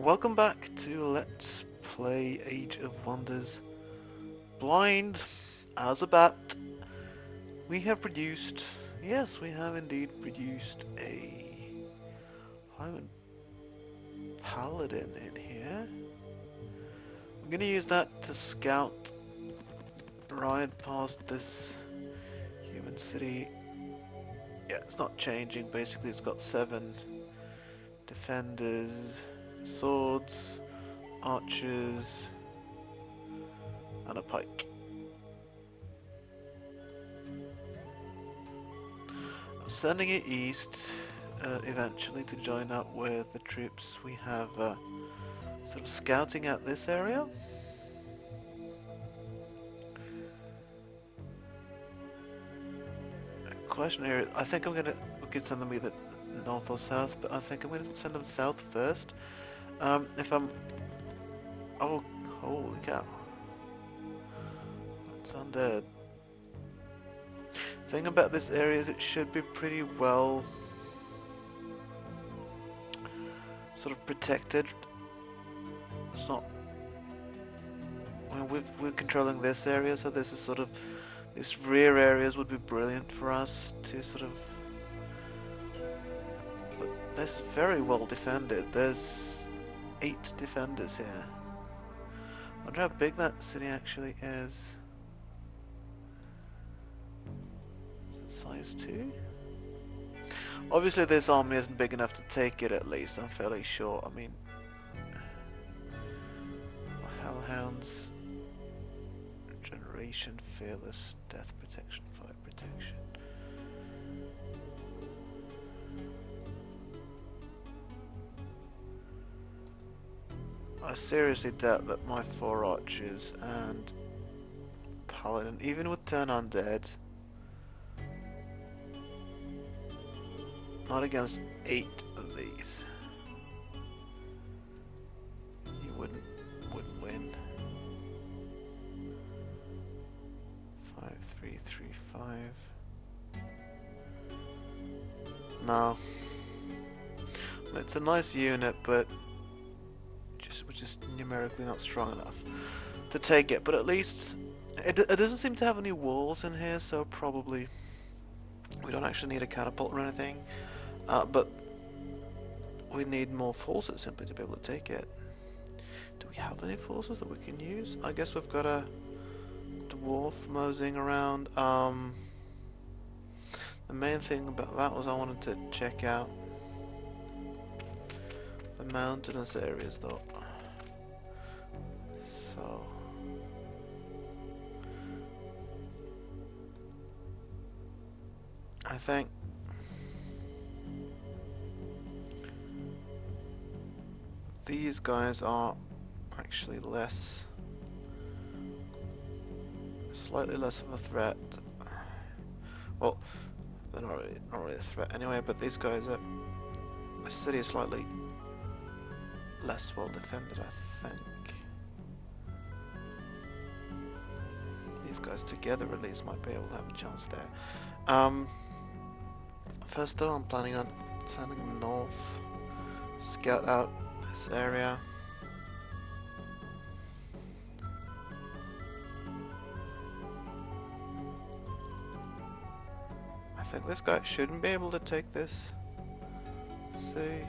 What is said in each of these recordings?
Welcome back to Let's Play Age of Wonders. Blind as a bat. We have produced, yes, we have indeed produced a Hyman Paladin in here. I'm going to use that to scout, ride past this human city. Yeah, it's not changing. Basically, it's got 7 defenders, swords, archers, and a pike. I'm sending it east eventually to join up with the troops we have sort of scouting out this area. Question here, I think we could send them either north or south, but I think I'm going to send them south first. If I'm... Oh, holy cow. It's undead. Thing about this area is it should be pretty well sort of protected. It's not... I mean, we're controlling this area, so this is sort of... These rear areas would be brilliant for us to sort of... But this is very well defended. There's 8 defenders here. I wonder how big that city actually is. Is it size 2? Obviously this army isn't big enough to take it, at least, I'm fairly sure. I mean... Hellhounds... Regeneration, fearless, death protection, fire protection. I seriously doubt that my 4 archers and paladin, even with turn undead, not against 8 of these, you wouldn't win. 5, 3, 3, 5. No. It's a nice unit, but we're just numerically not strong enough to take it. But at least it doesn't seem to have any walls in here, so probably we don't actually need a catapult or anything. But we need more forces simply to be able to take it. Do we have any forces that we can use? I guess we've got a dwarf moseying around. The main thing about that was I wanted to check out the mountainous areas though. So I think these guys are actually slightly less of a threat. Well, they're not really a threat anyway, but these guys are... The city is slightly less well defended, I think. These guys together at least might be able to have a chance there. First though, I'm planning on sending them north, scout out this area. I think this guy shouldn't be able to take this. Let's see.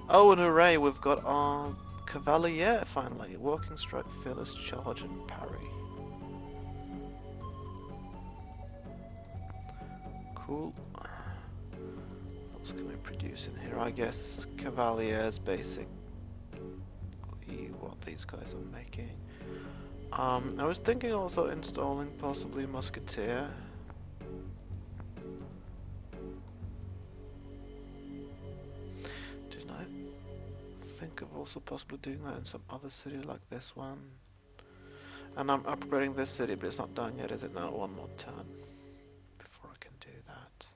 Oh, and hooray, we've got our Cavalier finally. Walking strike, fearless charge, and parry. Cool. What else can we produce in here? I guess Cavalier is basically what these guys are making. I was thinking also installing possibly Musketeer. Didn't I think of also possibly doing that in some other city like this one? And I'm upgrading this city, but it's not done yet, is it? Now, one more turn before I can do that.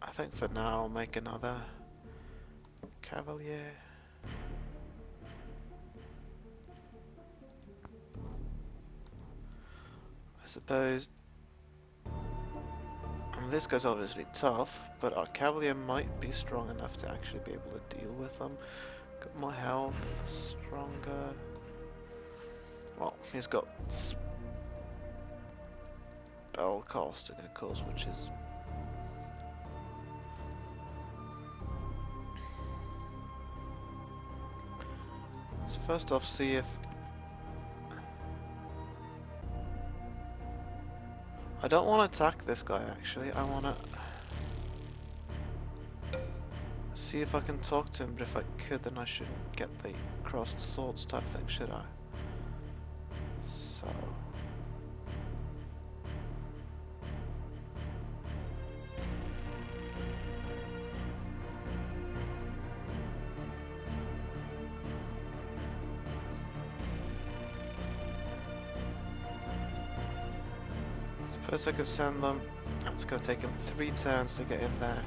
I think for now I'll make another Cavalier. I suppose this guy's obviously tough, but our cavalry might be strong enough to actually be able to deal with them. Got more health, stronger. Well, he's got spell casting, of course, which is... So first off, see if... I don't want to attack this guy, actually. I want to... see if I can talk to him, but if I could, then I shouldn't get the crossed swords type thing, should I? So... suppose I could send them... It's going to take them 3 turns to get in there.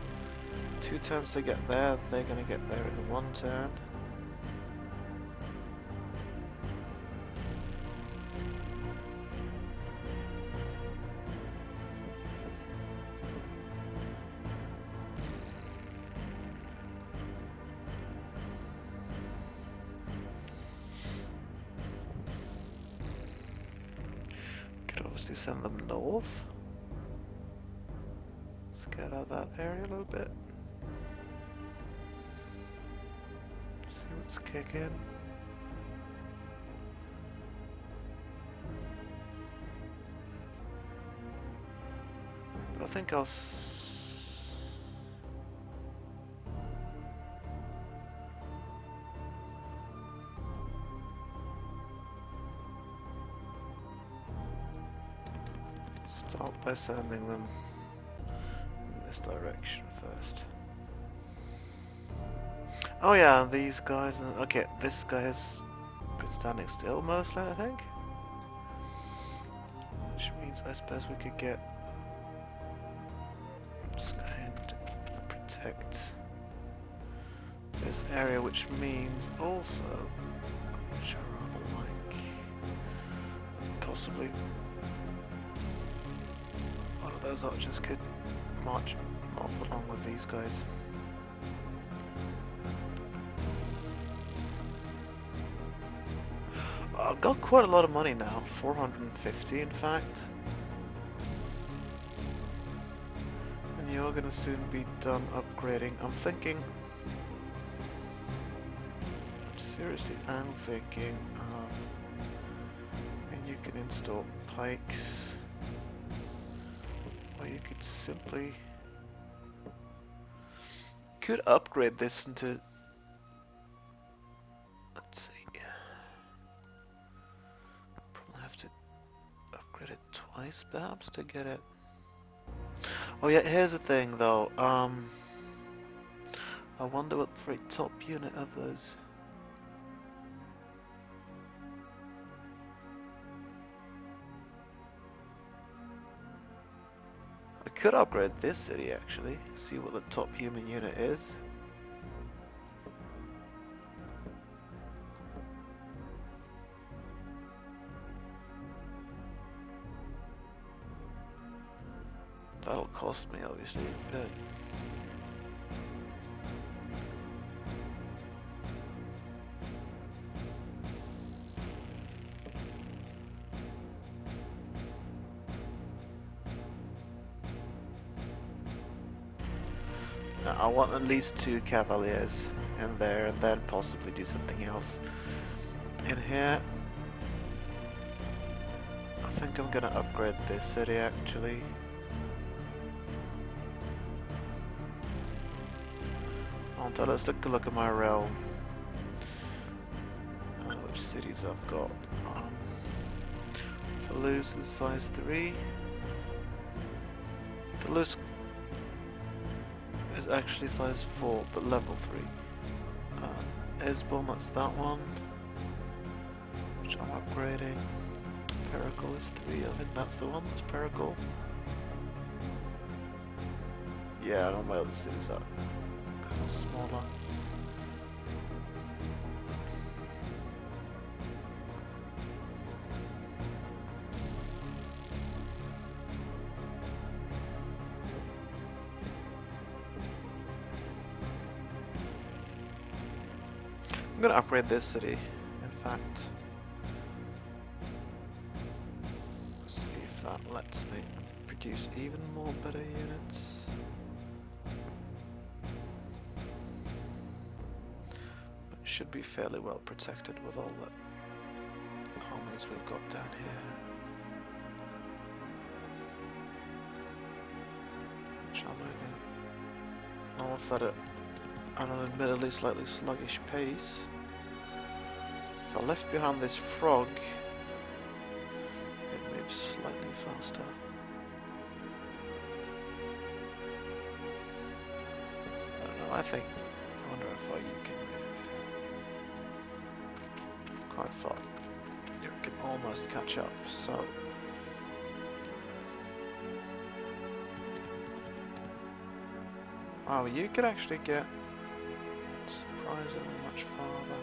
2 turns to get there, they're going to get there in 1 turn. Could obviously send them north. Let's get out of that area a little bit. See what's kicking. But I think I'll start by sending them in this direction first. Oh yeah, these guys... okay, this guy has been standing still mostly, I think. Which means I suppose we could get this guy in to protect this area, which means also, which I rather like, possibly one of those archers could march north along with these guys. I've got quite a lot of money now, 450 in fact. And you're gonna soon be done upgrading. I'm thinking... seriously, I'm thinking of... and you can install pikes. Or you could simply... could upgrade this into... let's see... probably have to upgrade it twice perhaps to get it... oh yeah, here's the thing though, I wonder what the very top unit of those... I could upgrade this city actually, see what the top human unit is. That'll cost me obviously a bit. I want at least 2 cavaliers in there and then possibly do something else. In here, I think I'm gonna upgrade this city actually. Let's take a look at my realm. Which cities I've got. Toulouse is size 3. Toulouse is actually size 4, but level 3. Esbon, that's that one, which I'm upgrading. Pericle is 3, I think that's the one, that's Pericle. Yeah, all my other cities are kind of smaller. I'm gonna upgrade this city, in fact. See if that lets me produce even more better units. It should be fairly well protected with all the armies we've got down here. Which are moving north at an admittedly slightly sluggish pace. If I left behind this frog, it moves slightly faster. I don't know, I wonder how far you can move. Quite far. You can almost catch up, so... Wow, you could actually get surprisingly much farther.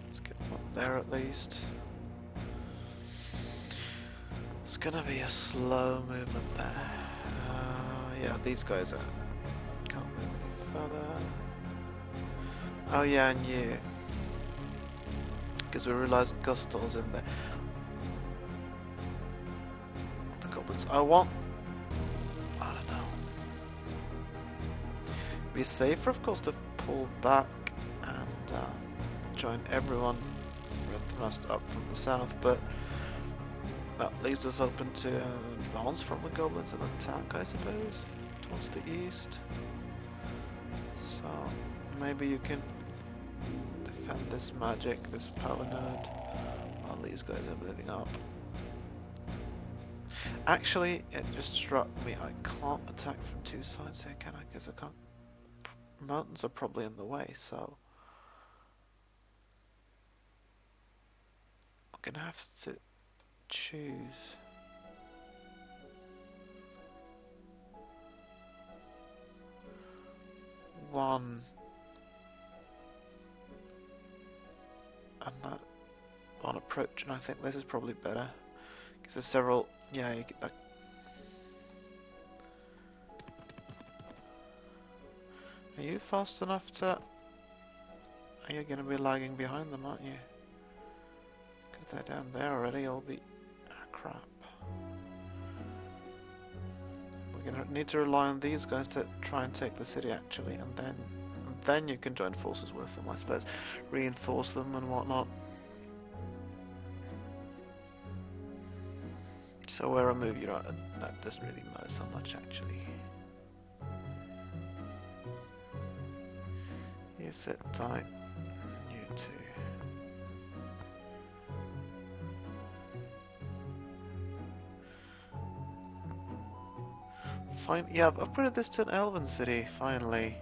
Let's get them up there at least. It's gonna be a slow movement there. Yeah, these guys can't move any further. Oh yeah, and you. Because we realised Gustav's in there. The goblins. I don't know. It'd be safer, of course, to pull back and join everyone for a thrust up from the south, but that leaves us open to advance from the goblins and attack, I suppose, towards the east. So maybe you can defend this magic, this power node, while these guys are moving up. Actually, it just struck me, I can't attack from two sides here, can I? Because I can't. Mountains are probably in the way, so I'm gonna have to choose. One. And that one approach, and I think this is probably better because there's several. Yeah, you get that. Are you fast enough to? Are you gonna be lagging behind them, aren't you? Because they're down there already. I'll be. Crap. We're gonna need to rely on these guys to try and take the city actually, and then you can join forces with them, I suppose. Reinforce them and whatnot. So where I move, that doesn't really matter so much actually. You sit tight. You too. Fine. Yeah, I've upgraded this to an elven city, finally.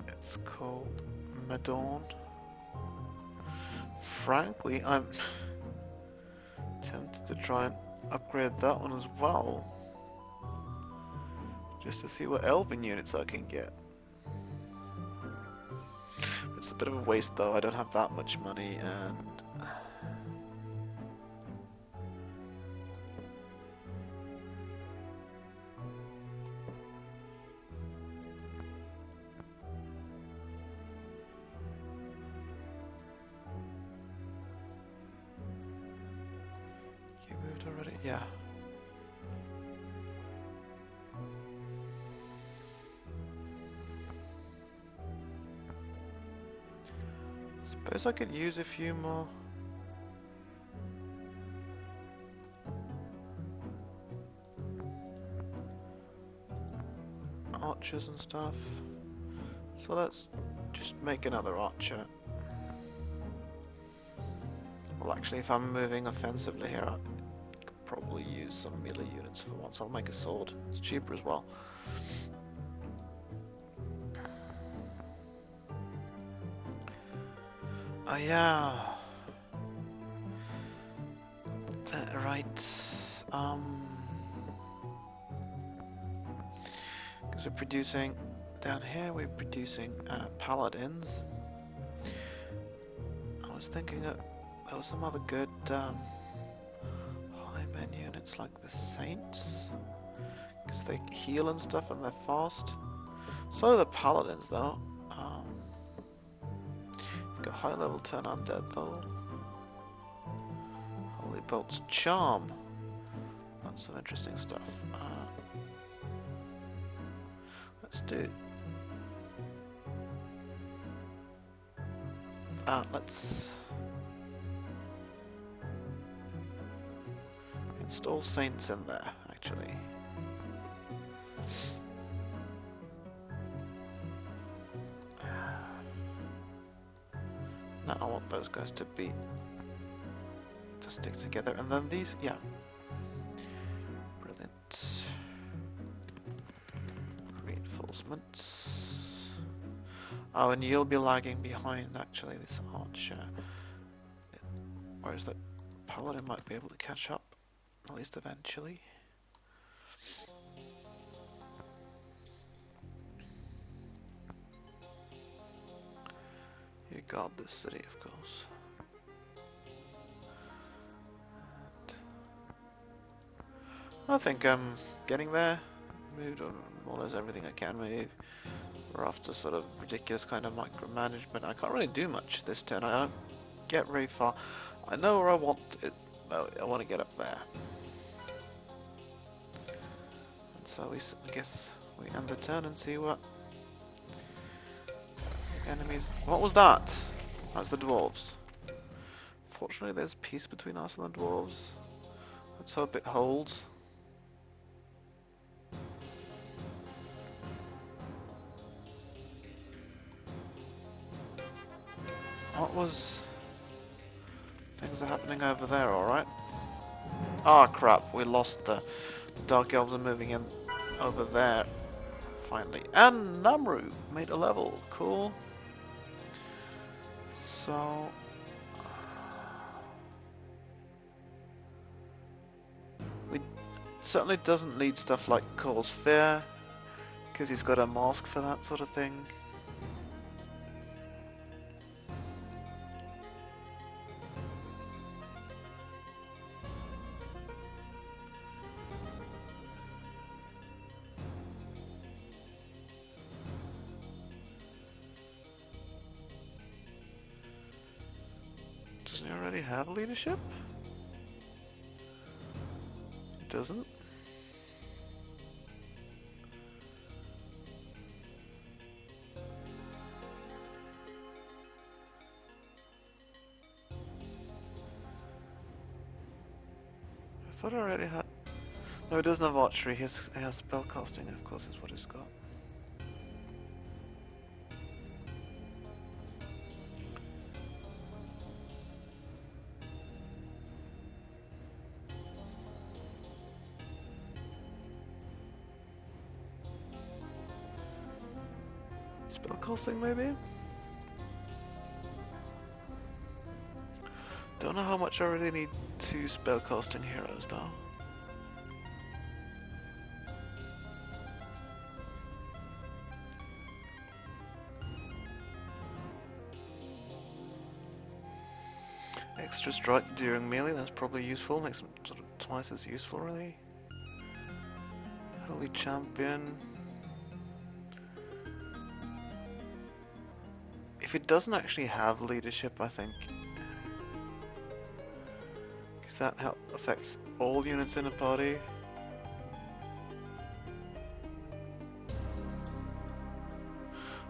It's called Madorn. Frankly, I'm tempted to try and upgrade that one as well. Just to see what elven units I can get. It's a bit of a waste though, I don't have that much money and... You moved already? Yeah. Suppose I could use a few more. Archers and stuff. So let's just make another archer. Well, actually, if I'm moving offensively here, I could probably use some melee units for once. I'll make a sword. It's cheaper as well. Oh yeah. Right. Because we're producing down here. We're producing paladins. was thinking that there was some other good high-men units like the Saints. Because they heal and stuff and they're fast. So are the Paladins though. Got high level turn undead though. Holy Bolt's Charm. That's some interesting stuff. Let's do it. Let's install Saints in there, actually. Now I want those guys to stick together, and then these, yeah. Brilliant. Reinforcements. Oh, and you'll be lagging behind, actually, this archer. Whereas that paladin might be able to catch up, at least eventually. You guard this city, of course. And I think I'm getting there. Moved on more or less everything I can move. We're after sort of ridiculous kind of micromanagement. I can't really do much this turn. I don't get very far. I know where I want it. I want to get up there. And so I guess we end the turn and see what enemies. What was that? That's the dwarves. Fortunately, there's peace between us and the dwarves. Let's hope it holds. What was... Things are happening over there, alright? Ah, crap, we lost the Dark Elves are moving in over there, finally. And Namru made a level, cool. So... We certainly doesn't need stuff like Cause Fear, because he's got a mask for that sort of thing. Doesn't he already have leadership? It doesn't. I thought I already had... No, it doesn't have archery. He has spellcasting, of course, is what he's got. Spellcasting, maybe? Don't know how much I really need two spellcasting heroes, though. Extra strike during melee, that's probably useful. Makes them sort of twice as useful, really. Holy Champion. If it doesn't actually have leadership, I think, because that affects all units in a party.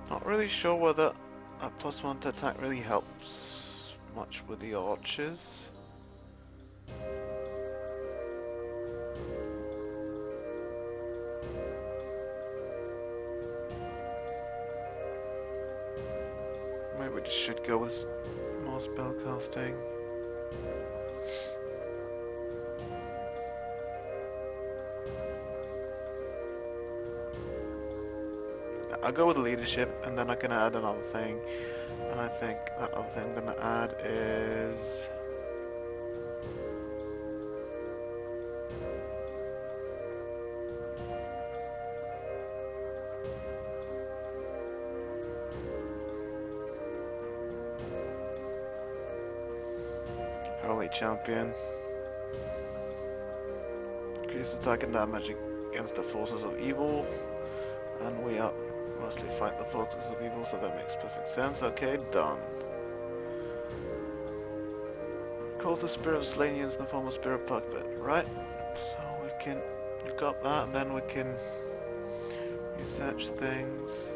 Not really sure whether a +1 to attack really helps much with the archers. Maybe we just should go with more spellcasting. I'll go with leadership, and then I can add another thing. And I think that other thing I'm going to add is... Holy Champion. Increase attack and damage against the forces of evil. And we are mostly fight the forces of evil, so that makes perfect sense. Okay, done. Calls the spirit of slain units in the form of spirit puppet, right? So we can look up that and then we can research things.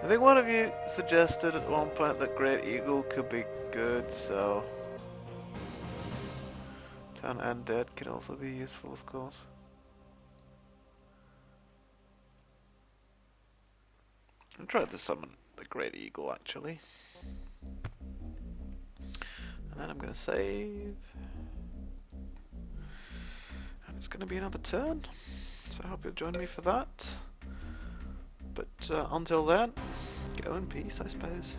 I think one of you suggested at one point that Great Eagle could be good, so Turn Undead could also be useful, of course. I'll try to summon the Great Eagle, actually. And then I'm going to save. And it's going to be another turn. So I hope you'll join me for that. But until then, go in peace, I suppose.